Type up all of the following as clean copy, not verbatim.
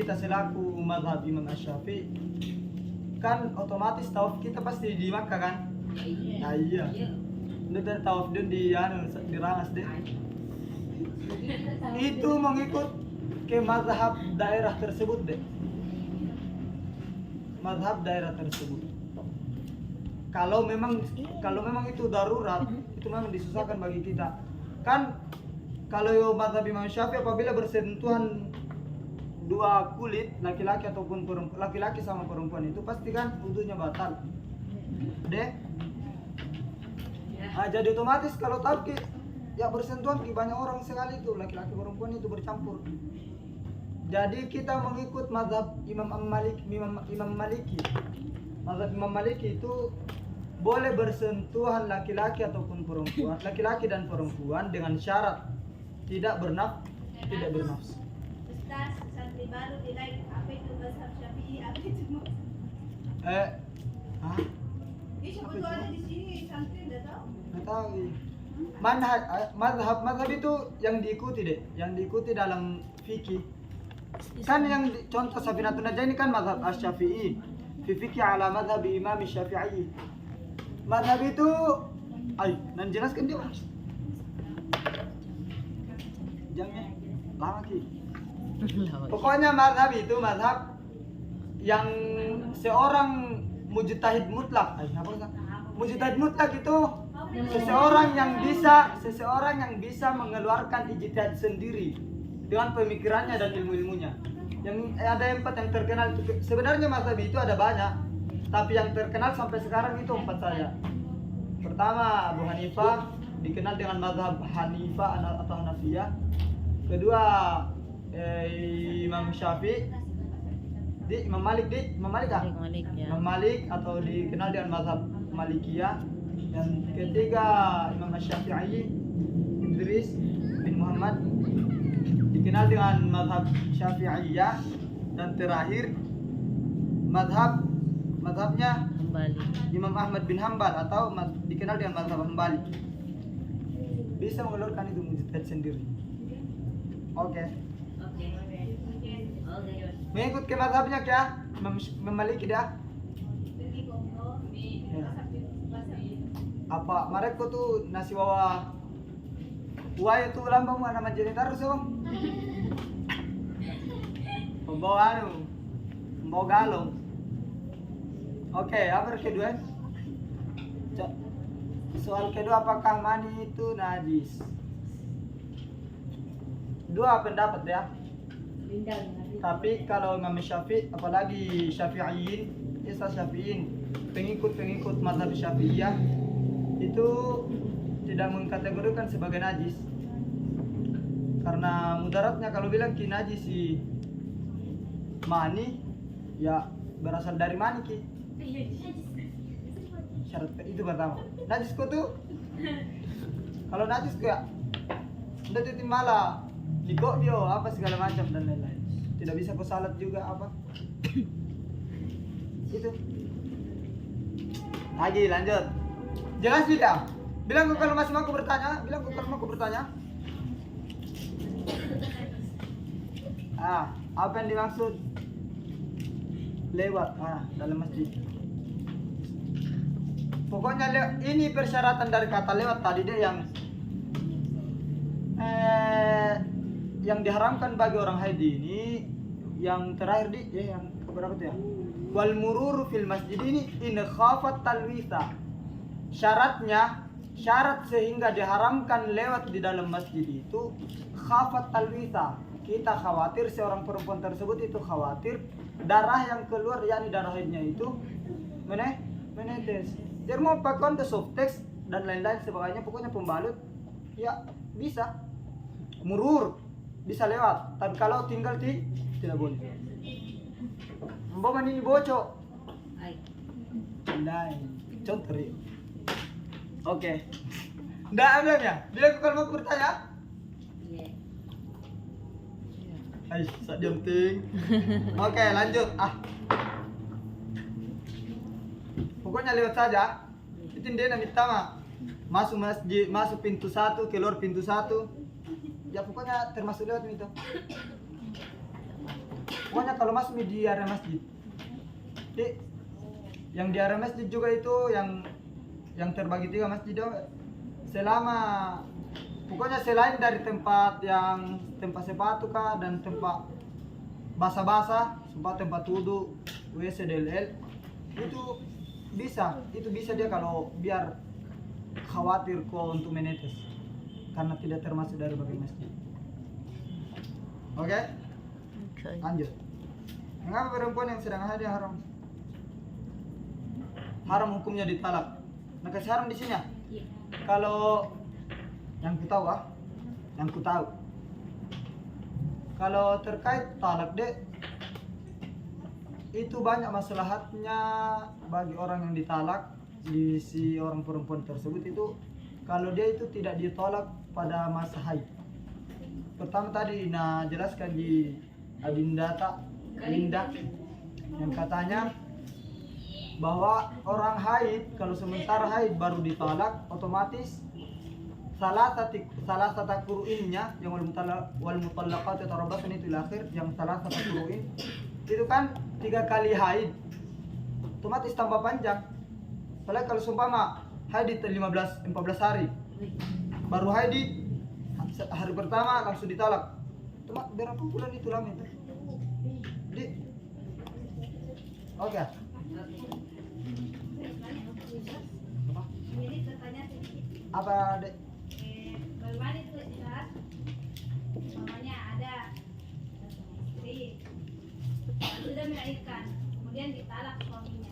kita selaku mazhab Imam Asy-Syafi'i kan otomatis tawaf kita pasti di Makkah kan? Nah, iya. Itu dari tawaf dun di Rangas deh. Itu mengikut ke mazhab daerah tersebut deh. Mazhab daerah tersebut. Kalau memang itu darurat, itu memang disusahkan bagi kita. Kan kalau mazhab Imam Syafi'i apabila bersentuhan dua kulit laki-laki ataupun perempuan, laki-laki sama perempuan itu pasti kan wudunya batal. Deh. Nah, jadi otomatis kalau tawaf ya bersentuhan di banyak orang sekali itu laki-laki perempuan itu bercampur. Jadi kita mengikut mazhab Imam Maliki. Mazhab Imam Maliki itu boleh bersentuhan laki-laki ataupun perempuan, laki-laki dan perempuan dengan syarat tidak bernafsu. Ustaz, santri baru di like apa itu mazhab Syafi'i, apa itu? Ini siapa tuh ada di sini santri enggak tahu? Nggak tahu. Mazhab itu yang diikuti dalam fikih. Kan yang contoh Safinatun Najah ini kan mazhab Asy-Syafi'i. Fi fikih ala mazhab Imam Syafi'i. Mazhab itu nan jelaskan dia. Jamnya lama ki. Pokoknya mazhab itu mazhab yang seorang mujtahid mutlak. Mujtahid mutlak itu seseorang yang bisa mengeluarkan ijtihad sendiri dengan pemikirannya dan ilmu-ilmunya. Yang ada 4 yang terkenal. Sebenarnya mazhab itu ada banyak, tapi yang terkenal sampai sekarang itu 4 saja. Pertama, Abu Hanifah dikenal dengan mazhab Hanifah atau Hanafiyah. Kedua, Imam Syafi'i, Imam Malik kah? Ya. Imam Malik atau dikenal dengan mazhab Malikiyah. Yang ketiga, Imam Asy-Syafi'i, Idris bin Muhammad, dikenal dengan mazhab Syafi'iyah. Dan terakhir, mazhabnya Kembali. Imam Ahmad bin Hanbal atau dikenal dengan mazhab Hanbali. Bisa mengeluarkan itu mujtahid sendiri. Oke. Mengikut ke mazhabnya kya? Memiliki dia. Apa mereka tuh nasi wawa itu lambang mana menjadi terus om? Membawa galong. Oke, apa kedua? Soal kedua, apakah mani itu najis? Dua pendapat ya. Tapi kalau Imam Syafi'i, apalagi Syafi'iyin, pengikut mazhab Syafi'iyah itu tidak mengkategorikan sebagai najis. Karena mudaratnya kalau bilang ki najis si mani, ya berasal dari mani ki. Syarat itu pertama. Najis kok tuh? Kalau najis kayak udah titim malah dikok dia apa segala macam dan lain-lain. Tidak bisa kau salat juga apa. Itu. Lagi lanjut. Jelas tidak? Bilang kau kalau masih mau bertanya, apa yang dimaksud lewat dalam masjid? Pokoknya ini persyaratan dari kata lewat tadi deh yang diharamkan bagi orang haid ini. Yang terakhir yang keberapa tuh ya? Wal mururu fil masjid ini in khafat talwitha. Syarat sehingga diharamkan lewat di dalam masjid itu khafat talwitha. Kita khawatir seorang perempuan tersebut itu khawatir darah yang keluar, yakni darah haidnya itu menetes. Dia mau pakai untuk softex dan lain-lain sebagainya, pokoknya pembalut ya bisa. Murur bisa lewat, tapi kalau tinggal tidak boleh. Mbak ini bocok. Lain. Contoh. Oke. Nggak ada ya? Bila kalau mau bertanya? Iya. Jempting. Oke, lanjut. Pokoknya lewat saja. Itu dia namanya pertama. Masuk masjid, masuk pintu 1, keluar pintu 1. Ya pokoknya termasuk lewat itu. pokoknya kalau masuk di area masjid. Jadi, yang di area masjid juga itu yang terbagi 3 masjid itu, selama pokoknya selain dari tempat sepatu kah dan tempat basah-basah, tempat wudhu, WC, DLL, itu bisa dia kalau biar khawatir kok untuk menetes karena tidak termasuk dari bagi masjid. Oke? Lanjut. Mengapa perempuan yang sedang haid haram? Haram hukumnya ditalak. Nah, kasih haram di sini ya? Kalau yang ku tahu. Kalau terkait talak dek, itu banyak maslahatnya bagi orang yang ditalak di si orang perempuan tersebut itu kalau dia itu tidak ditolak pada masa haid. Pertama tadi jelaskan di Linda yang katanya bahwa orang haid kalau sementara haid baru ditolak otomatis salah satu kuruinnya yang wal mutallaqat yatarabbasun itu akhir yang salah satu kuruin itu kan 3 kali haid otomatis tambah panjang. Apalagi kalau seumpama haid 14 hari baru haid di hari pertama langsung ditalak, cuma berapa bulan itu lama itu. Jadi oke. Apa dek? Bagaimana itu istirahat? Mamanya ada istri sudah melahirkan, kemudian ditalak suaminya.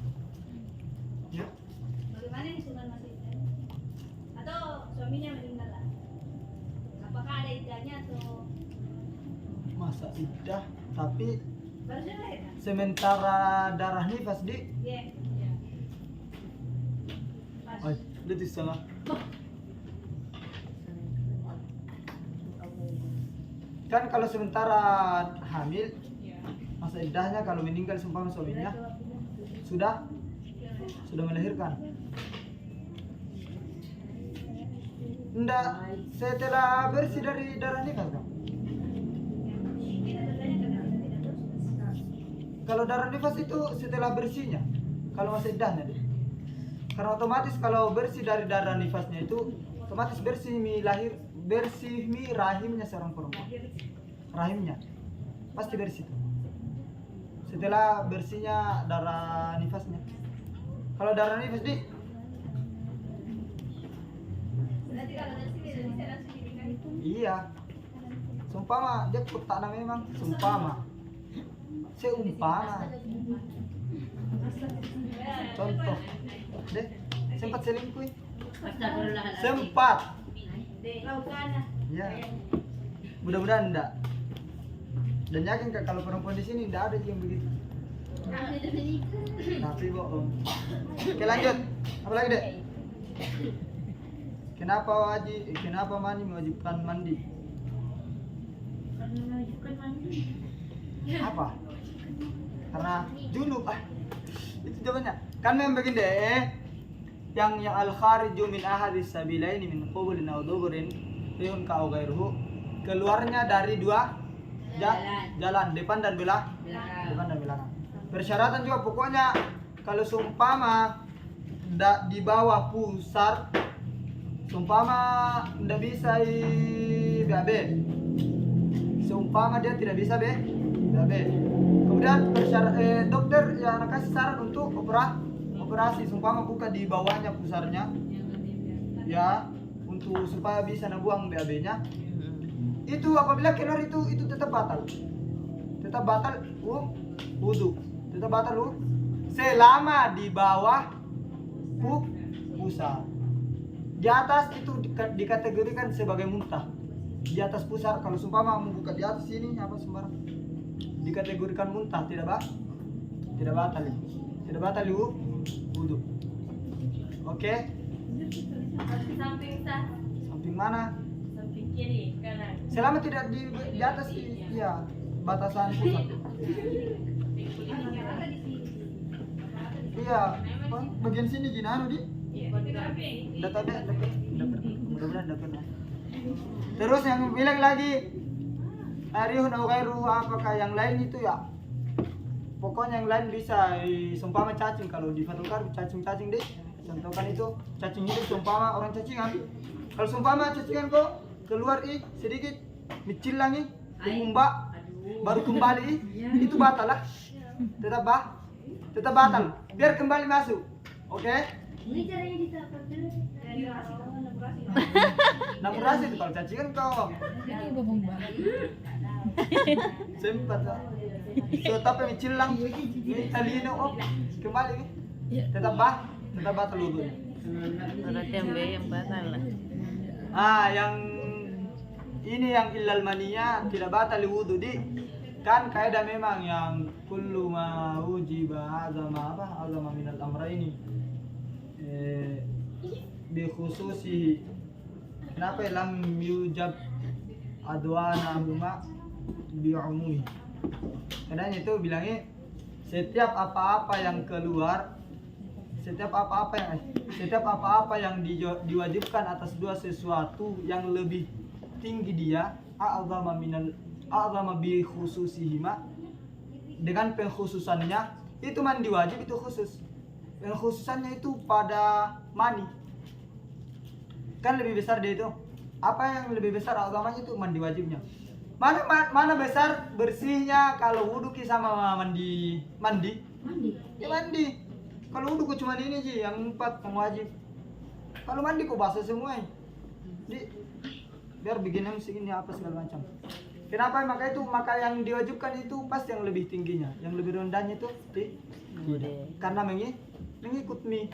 Ya. Bagaimana hitungan masih iddah? Atau suaminya meninggal? Apakah ada iddahnya atau Masa iddah tapi baru saja melahirkan? sementara darah nifas di Iya. Pas. oh, itu salah. Kan kalau sementara hamil masa iddahnya kalau meninggal seumpama suaminya sudah melahirkan. Enggak, setelah bersih dari darah nifas kan? Kita bertanya karena tidak terus. Kalau darah nifas itu setelah bersihnya, kalau masa iddahnya deh. Karena otomatis kalau bersih dari darah nifasnya itu otomatis bersih rahimnya seorang perempuan. Rahimnya pasti bersih tuh. Setelah bersihnya darah nifasnya. Kalau darah nifas di Nanti kalau dari sini bisa langsung diberikan itu. iya. Seumpama dia kutana memang seumpama. Contoh. Deh, sempat selingkuh. Sempat. Laukana. Ya. Mudah-mudahan enggak. Dan yakin Kak, kalau perempuan di sini enggak ada yang begitu. Tapi bohong. Oke, lanjut. Apa lagi, Dek? Kenapa mani mewajibkan mandi? Apa? Karena junub. Itu jawabannya. Kan memang begini deh. Yang al khariju min ahadis sabilaini min qubulin aw duburin rihun ka aw ghairuhu. Keluarnya dari 2 jalan, depan dan belakang. Persyaratan juga pokoknya kalau seumpama di bawah pusar, seumpama ndak bisa BAB, seumpama dia tidak bisa BAB, kemudian dokter ya kasih saran untuk operasi, seumpama buka di bawahnya pusarnya, ya untuk supaya bisa nabuang BAB-nya. Itu apabila keluar itu tetap batal wudhu, tetap batal selama di bawah pusar. Di atas itu dikategorikan sebagai muntah. Di atas pusar kalau sumpama membuka di atas ini apa sembarang dikategorikan muntah, tidak batal wudhu. Oke? Samping mana? Samping kiri, kanan. Selama tidak di atas ya batasan pusat. Iya, bagian sini gini di. Dapat. Mudah-mudahan dapat. Terus yang bilang lagi Arihun au ghairuhu, apakah yang lain itu ya pokoknya yang lain bisa seumpama cacing. Kalau di Fathul Qarib cacing-cacing deh, contohkan itu cacing hidup seumpama orang cacingan. Kalau seumpama cacingan kok keluar sedikit micilangi umba baru kembali itu batal lah, tetap batal biar kembali masuk. Oke. Ini caranya ditapar dulu. Dari Namurasi itu kalau cacingan kok sempat lah. So tapi micilang Italino kembali tetap batal wudhunya. Berarti yang batal lah. Yang ini yang illal maniya tidak batal wudhu di kan kaidah memang yang kullu ma wujiba azama minal amraini bi khususi kenapa lam yujab adwanahuma bi umumi. Kadang itu bilangnya setiap apa-apa yang keluar, setiap apa-apa yang diwajibkan atas dua sesuatu yang lebih tinggi dia a'zama bi khususihima, dengan pengkhususannya itu mandi wajib itu khusus. Pengkhususannya itu pada mani. Kan lebih besar dia itu. Apa yang lebih besar a'zamanya itu mandi wajibnya. Mana besar bersihnya kalau wudhu sama mandi? Ya mandi. Kalau wudhu cuma ini sih yang 4 yang wajib. Kalau mandi kok basah semua. Jadi biar bikin segini apa segala macam. Kenapa? Maka yang diwajibkan itu pasti yang lebih tingginya, yang lebih rendahnya itu tidak. Karena mengikut mi.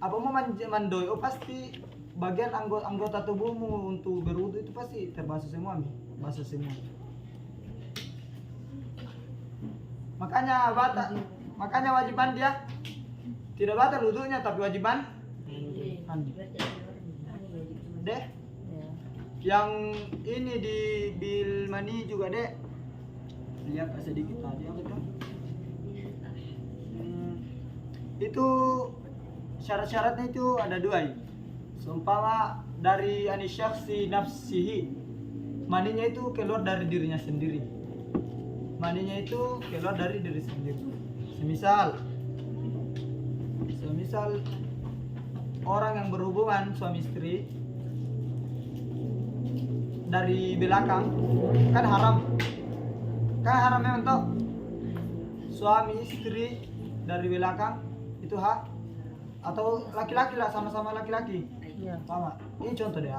Apa mau mandoi? Oh pasti bagian anggota tubuhmu untuk berwudu itu pasti terbasuh semua mi. Basah semua. Makanya wajiban dia tidak batal wudunya tapi wajiban mandi. Deh. Yang ini di bil mani juga deh. Lihat sedikit tadi apa tuh? Itu syarat-syaratnya itu ada 2. Seumpama dari anisyaksi nafsihi. Maninya itu keluar dari dirinya sendiri. Maninya itu keluar dari diri sendiri. Semisal orang yang berhubungan suami istri dari belakang kan haram memang toh. Suami istri dari belakang itu atau laki-laki lah, sama-sama laki-laki. Iya. Sama. Ini contoh deh.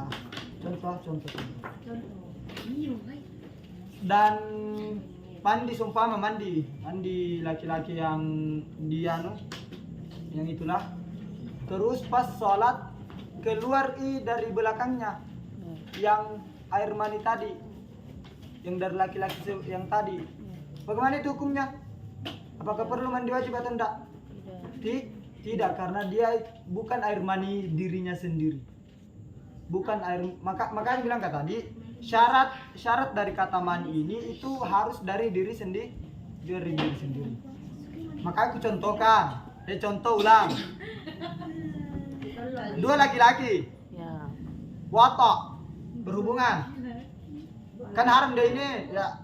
Contoh. Dan mandi seumpama mandi laki-laki yang yang itulah. Terus pas sholat keluar dari belakangnya yang air mani tadi, yang dari laki-laki yang tadi. Bagaimana itu hukumnya? Apakah perlu mandi wajib atau enggak? Tidak, karena dia bukan air mani dirinya sendiri. Bukan air, makanya bilang kata tadi syarat dari kata mani ini itu harus dari diri sendiri. Maka aku contohkan, contoh ulang. 2 laki-laki, Ya. watak berhubungan, kan haram deh ini ya.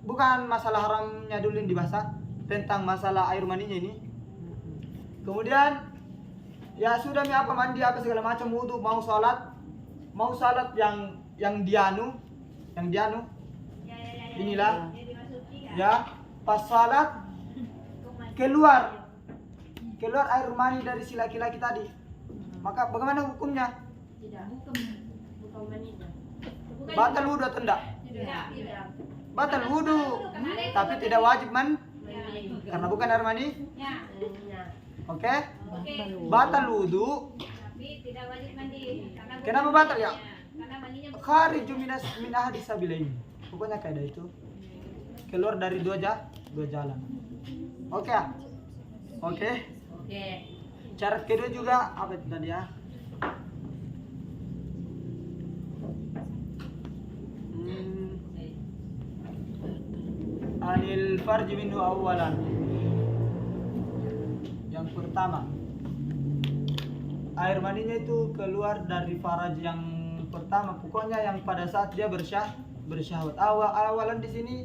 Bukan masalah haramnya dulu yang dibahas, tentang masalah air maninya ini. Kemudian ya sudah apa mandi apa segala macam wudu, mau salat yang dianu inilah ya. Pas salat keluar air mani dari si laki-laki tadi, maka bagaimana hukumnya? Tidak. Bukan wanita. Batal wudu atau enggak? Tidak. Batal wudu, tapi tidak wajib karena bukan air mani. Ya. Oke? Batal wudu. Tapi tidak wajib mandi. Kenapa batal ya? Karena mandinya Khariju min ahadis sabilain. Pokoknya kaidah itu keluar dari dua jalan. Oke? Oke. Syarat kedua juga apa itu tadi ya? Anil farji minhu awalan. Yang pertama, air maninya itu keluar dari faraj yang pertama. Pokoknya yang pada saat dia bersyahwat. Awalan di sini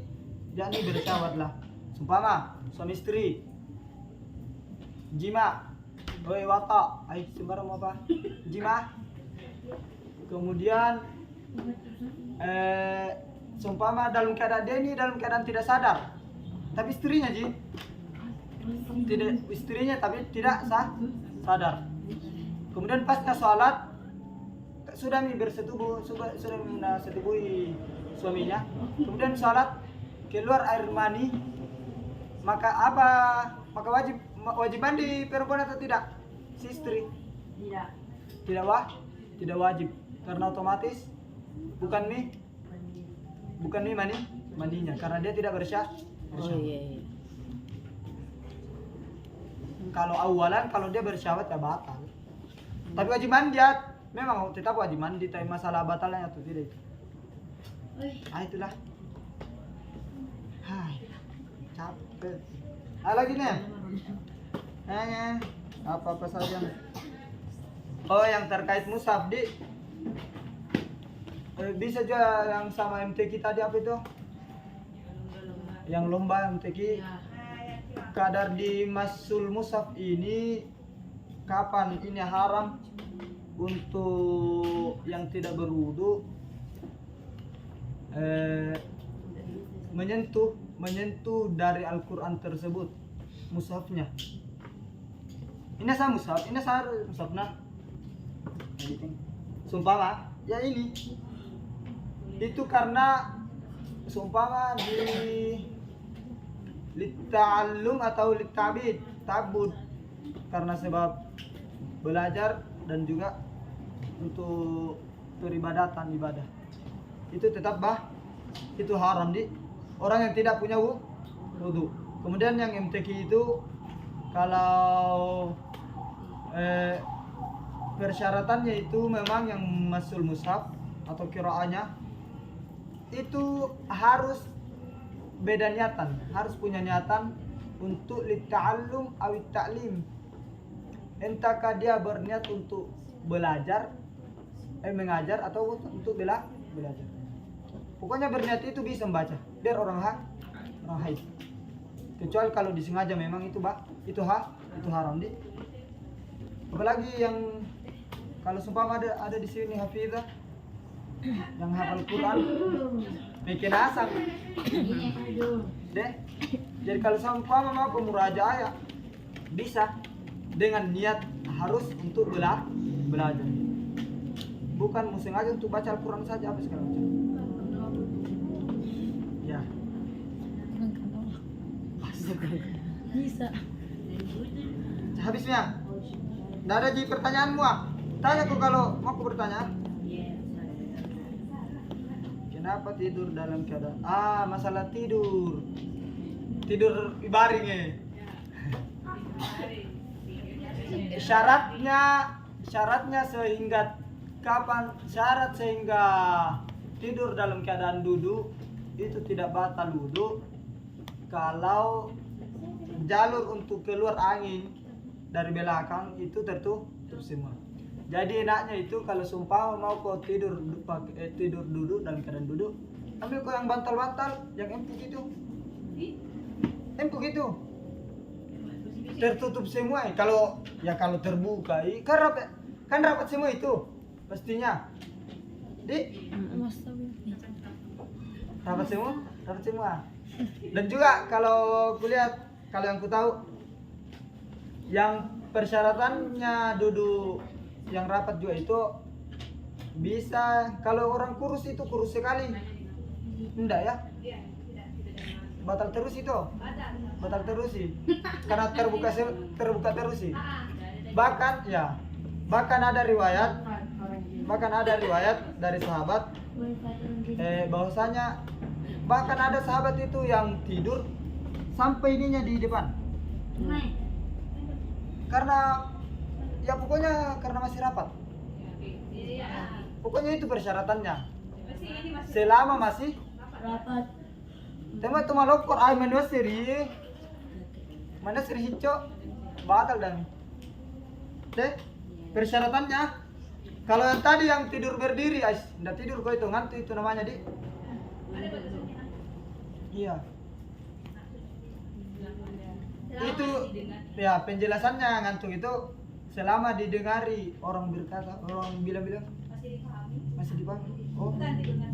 yakni bersyahwat lah. Sumpama suami istri jima, oi wata, sembarang apa? Jima. Kemudian sumpama dalam keadaan dia ini dalam keadaan tidak sadar, tapi istrinya tidak, istrinya tapi tidak sadar. Kemudian pasnya sholat sudah bersetubuh, sudah setubuhi suaminya. Kemudian sholat keluar air mani, maka apa? Maka wajib mandi perempuan atau tidak? Si istri? Tidak wajib, karena otomatis bukan mandinya, karena dia tidak bersyahwat. Oh iya. Kalau awalan kalau dia bersyahwat ya batal. Tapi wajib mandi ya, memang tetap wajib mandi, tapi masalah batalnya atau tidak itu. Itulah. Hai, capek. Lagi nih. Apa saja. Oh, yang terkait mushaf bisa juga yang sama MTQ tadi apa itu? Yang lomba MTQ. Kadar di masul mushaf ini kapan ini haram untuk yang tidak berwudu menyentuh dari Al-Quran tersebut mushafnya. Ini sama mushaf, ini sama mushafnya. Sumpama ya ini itu karena sumpama di litta'allum atau litta'bid tabud, karena sebab belajar dan juga untuk peribadatan ibadah itu tetap itu haram di orang yang tidak punya wudu. Kemudian yang MTQ itu kalau persyaratannya itu memang yang masul mushaf atau qiraahnya itu harus beda niatan, harus punya niatan untuk litta'allum atau ta'lim. Entahkah dia berniat untuk belajar, mengajar atau untuk belajar. Pokoknya berniat itu bisa membaca, biar orang haid. Kecuali kalau disengaja memang itu haram di. Apalagi yang kalau sumpah ada di sini hafizah yang hafal Quran bikin asam deh. Jadi kalau sumpah mau pemurajaah ya bisa dengan niat harus untuk belajar, bukan sengaja untuk baca Al-Quran saja apa segala macam ya. Bisa. Habisnya nggak ada pertanyaanmu tanya aku kalau mau aku bertanya. Kenapa tidur dalam keadaan masalah tidur baring syaratnya sehingga kapan sehingga tidur dalam keadaan duduk itu tidak batal wudu kalau jalur untuk keluar angin dari belakang itu tertutup semua. Jadi enaknya itu kalau sumpah mau kau tidur duduk dalam keadaan duduk, ambil kau yang bantal yang empuk itu tertutup semua. Kalau terbuka kan rapat semua itu pastinya rapat semua. Dan juga kalau kulihat, kalau yang ku tahu yang persyaratannya duduk yang rapat juga itu bisa. Kalau orang kurus itu kurus sekali enggak ya, batal terus itu, karena terbuka terus sih. Bahkan ada riwayat dari sahabat bahwasanya bahkan ada sahabat itu yang tidur sampai ininya di depan. Karena ya pokoknya karena masih rapat. Pokoknya itu persyaratannya. Selama masih rapat. Tema tu malokor ay manusia hijau batal dan persyaratannya. Kalau yang tadi yang tidur berdiri, ndak tidur kau itu ngantuk itu namanya di. Iya. itu ya penjelasannya ngantuk itu selama didengari orang berkata, orang bilang-bilang Masih dipahami. masih dipahami. Oh, Bukan didengar.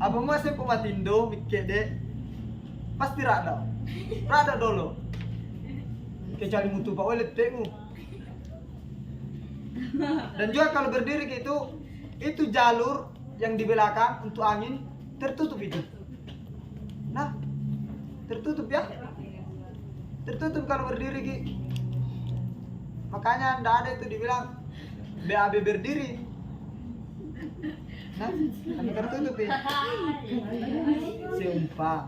abang masih pematindo mikir deh, pasti rada dulu. Kecuali mutu pak oleh temu. Dan juga kalau berdiri gitu, itu jalur yang di belakang untuk angin tertutup itu. Nah, tertutup ya, tertutup kalau berdiri gitu. Makanya ndak ada itu dibilang BAB berdiri. Nah, kami tertutup ya.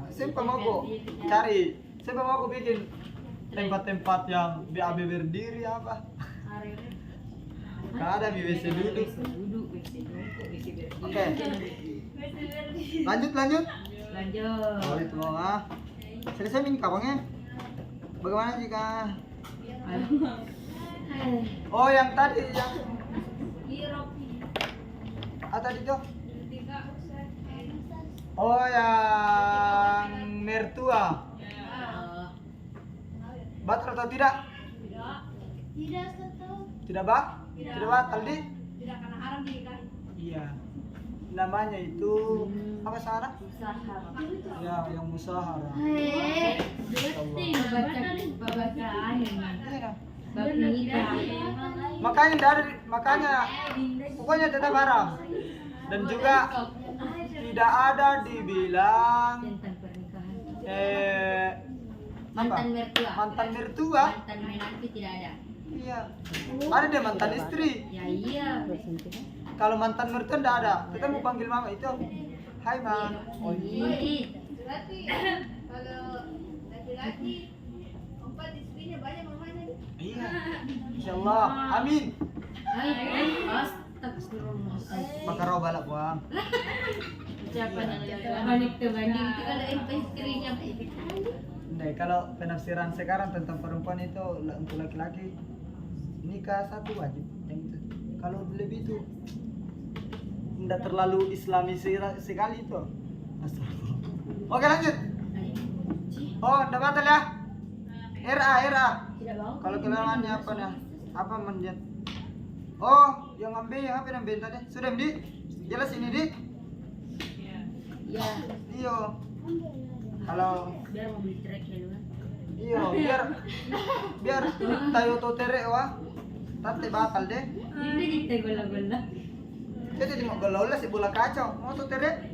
Sumpah mau kok cari, mau aku bikin tempat-tempat yang BAB berdiri apa? Gak ada WC duduk. Oke, lanjut. Lanjut. Boleh tolong ah. Selesai min kapangnya. Bagaimana jika? Oh yang tadi yang tadi tuh. Oh yang mertua. Batal atau tidak? Tidak batal di? Tidak karena haram dinikahi. Iya. Namanya itu apa Sarah? Ya, yang musahara. Makanya pokoknya tetap haram. Dan juga tidak ada dibilang Mantan mertua. mantan mertua. Mantan menantu tidak ada. Iya. Ada deh mantan istri. Ya iya. Kalau mantan mertua enggak ada. Kita mau panggil mama itu. Hai ma. Oh iya. Berarti kalau laki-laki 4 istrinya banyak mamanya. Iya. Insyaallah. Amin. Astagfirullahaladzim. Maka roh balak buang. Balik ke banding itu kalau istrinya Nah, kalau penafsiran sekarang tentang perempuan itu untuk laki-laki nikah satu wajib yang itu. Kalau lebih itu tidak terlalu islami sekali itu. Astagfirullah. Oke lanjut. Oh, udah batal ya? RA. tidak mau. Kalau kelamannya apa nih? Apa menjat? Oh, yang ambil yang apa yang ambil tadi? Sudah di? Jelas ini di? Ya. Iyo. Kalau Biar mau beli trek ya dulu. iyo biar tayo to tere wa. Tante batal deh. Ini kita gola-gola. Jadi di mau galau lah si bola kacau. Mau to tere?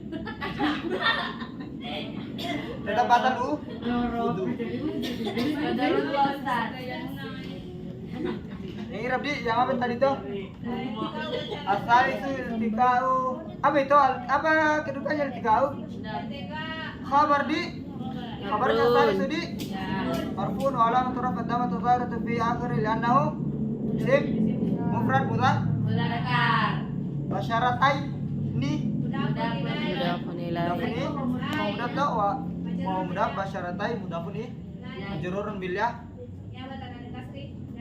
Tetap batal lu. Wudu. Yang irap di, yang apa tadi tuh? Asal itu iltikau. Apa itu? Apa kedudukannya iltikau? Khabar di? Kabarnya asal itu di? Marfun wa alam turaf ad-dama tudharatu fi akhir li'annahu isim mufrad mudhaf basyaratai ini mudafun mudaf dah wa mudaf basyaratai mudafun ini majrurun bil ya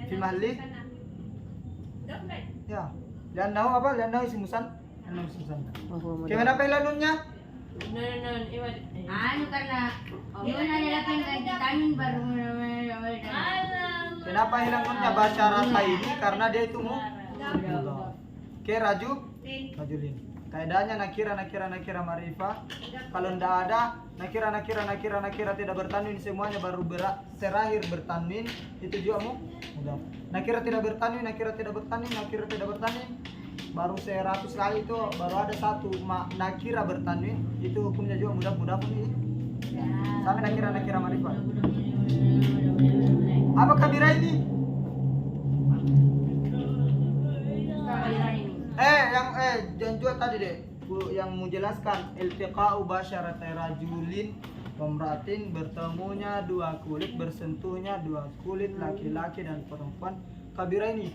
fi mahalli ya li'annahu apa? Li'annahu isim musanna. Gimana pelanunnya? Anu karena yun na nilapin kahit tanin baru Kenapa hilang nunnya basyarata ini? Karena dia itu Oke, rajulin. Kaidahnya nakira ma'rifah. Kalau ndak ada nakira tidak bertanwin semuanya baru terakhir bertanwin itu juga mudah. Nakira tidak bertanwin baru 100 kali itu baru ada satu nakira bertanwin itu hukumnya juga mudah pun ini. Sama nakira ma'rifah. Apa kabira ini? Yang juga tadi deh yang menjelaskan iltiqa'u basyaratai rajulin pemratin bertemunya dua kulit bersentuhnya dua kulit laki-laki dan perempuan. Kabira ini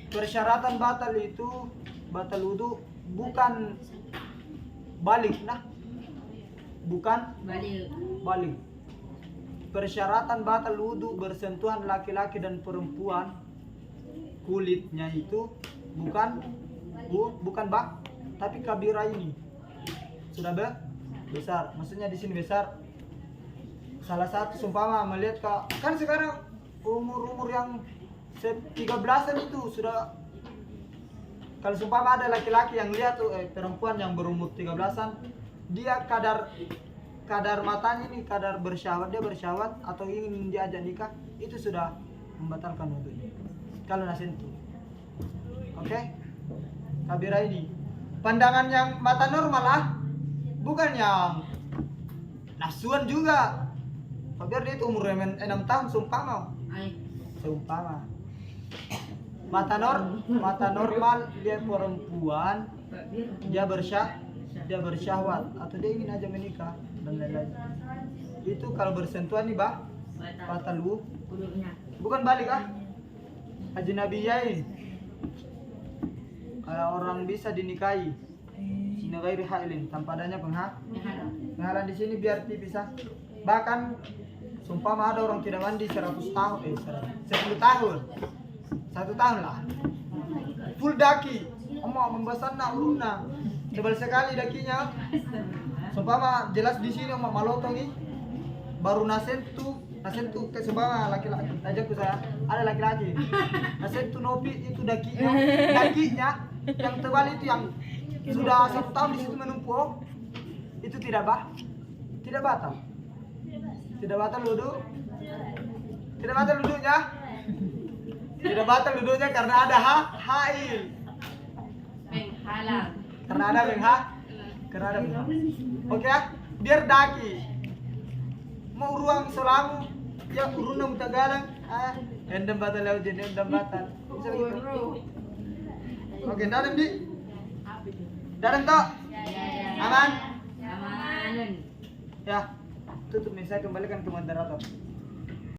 persyaratan batal itu batal wudu bukan balik bukan balik. Persyaratan batal wudu bersentuhan laki-laki dan perempuan kulitnya itu bukan tapi kabira ini sudah besar. Maksudnya di sini besar salah satu sumpama melihat kan sekarang umur yang 13-an itu sudah, kalau sumpama ada laki-laki yang lihat tuh perempuan yang berumur 13-an, dia kadar matanya ini kadar bersyahwat, dia bersyahwat atau ingin diajak nikah, itu sudah membatalkan wudhunya kalau nasentuh. Oke? Kabira ini pandangan yang mata normal lah, bukan yang nafsuan juga. Biar dia itu umur 6 tahun seumpama mata normal dia perempuan, dia bersyahwat atau dia ingin aja menikah dan lain-lain. Itu kalau bersentuhan nih batal Wudhunya. bukan balik ajnabiyain. Kalau orang bisa dinikahi sini ghairi hailin, tanpa adanya penghalang di sini biar dipisah. Bahkan sumpama ada orang tidak mandi 100 tahun 10 tahun 1 tahun lah full daki membesan nak uruna tebal sekali dakinya. Sumpama jelas di sini malotongi baru nasentu ke sumpama laki-laki ajakku saya ada laki-laki nasentu nopi itu dakinya yang tebal itu yang sudah 1 tahun di situ menumpuk, itu tidak batal wudhu, tidak batal wudhunya karena ada hail, karena ada penghalang. Oke ya, biar daki mau ruang selamu ya uruna mutagalang endam batal lewat jenis endam batal bisa begitu. Oke, dalam di dalam toh aman Aman. ya, tutup nih, saya kembalikan ke moderator.